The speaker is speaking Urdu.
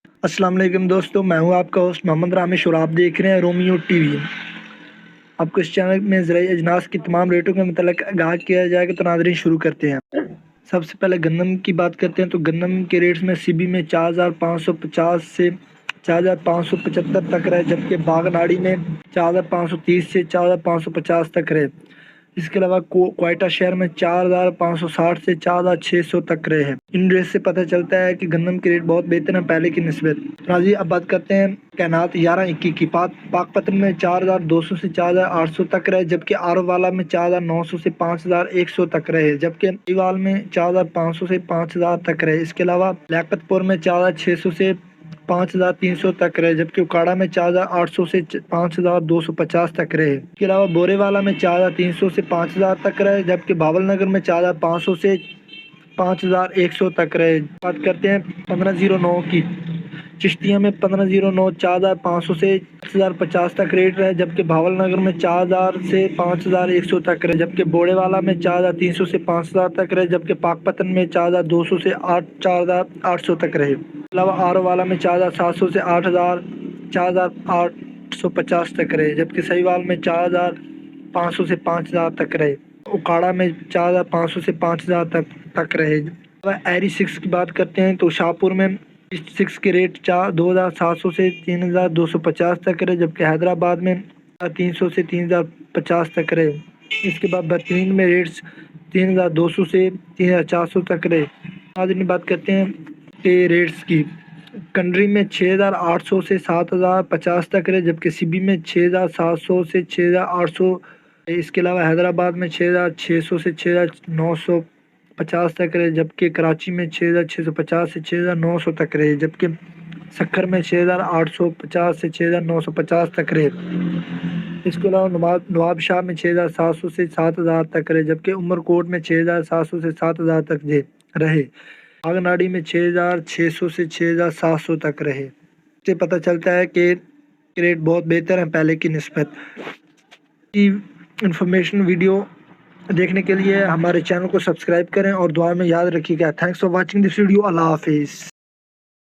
السلام علیکم دوستو، میں ہوں آپ کا ہوسٹ محمد رامش اور آپ دیکھ رہے ہیں رومیو ٹی وی۔ آپ کو اس چینل میں زرعی اجناس کی تمام ریٹوں کے متعلق آگاہ کیا جائے گا، تو ناظرین شروع کرتے ہیں۔ سب سے پہلے گندم کی بات کرتے ہیں تو گندم کے ریٹس میں سی بی میں 4550 سے 4575 تک رہے، جبکہ باغ ناڑی میں 4530 سے 4550 تک رہے۔ اس کے علاوہ کوئٹہ شہر میں 4560 سے 4600 تک رہے ہیں۔ ان ریٹ سے پتہ چلتا ہے کہ گندم کے ریٹ بہت بہتر ہیں پہلے کی نسبت۔ ناظرین اب بات کرتے ہیں کائنات 1121 کی۔ پاک پتن میں 4200 سے 4800 تک رہے، جبکہ آرو والا میں 4900 سے 5100 تک رہے، جبکہ ایوال میں 4500 سے 5000 تک رہے۔ اس کے علاوہ لیاقت پور میں 4600 سے 5300 تک رہے، جبکہ اکاڑا میں 4800 سے 5250 تک رہے۔ اس کے علاوہ بورے والا میں 4300 سے 5000 تک رہے، جبکہ باول نگر میں 4500 سے 5100 تک رہے۔ بات کرتے ہیں 1509 کی۔ چشتیاں میں 1509 4500 سے 5050 تک ریٹ رہے، جبکہ بھاول نگر میں 4000 سے 5100 تک رہے، جبکہ بوڑے والا میں 4300 سے 5000 تک رہے، جبکہ پاک پتن میں 4200 سے 4800 تک رہے۔ اس کے علاوہ آرو والا میں 4700 سے 4850 تک رہے، جبکہ سہیوال میں 4500 سے 5000 تک رہے۔ اکاڑا میں 4500 سے 5000 تک رہے۔ ایری 6 کی بات کرتے ہیں تو شاہپور میں 6 کے ریٹ 2700 سے 3250 تک رہے، جبکہ حیدرآباد میں 300 سے 3050 تک رہے۔ اس کے بعد بہترین میں ریٹس 3200 سے 3400 تک رہے۔ ناظرین بات کرتے ہیں ریٹس کی۔ کنڈری میں 6800 سے 7050 تک رہے، جبکہ سی بی میں 6700 سے 6800۔ اس کے علاوہ حیدرآباد میں 6600 سے 6950 تک رہے، جبکہ کراچی میں 6650 سے 6900 تک رہے، جبکہ سکھر میں 6850 سے 6950 تک رہے۔ اس کے علاوہ نواب شاہ میں 6700 سے 7000 تک رہے، جبکہ عمر کوٹ میں 6700 سے 7000 تک رہے۔ باغناڑی میں 6600 سے 6700 تک رہے۔ اس سے پتہ چلتا ہے کہ ریٹ بہت بہتر ہیں پہلے کی نسبت۔ انفارمیشن ویڈیو دیکھنے کے لیے ہمارے چینل کو سبسکرائب کریں اور دعا میں یاد رکھیے گا۔ Thanks for watching this video. اللہ حافظ۔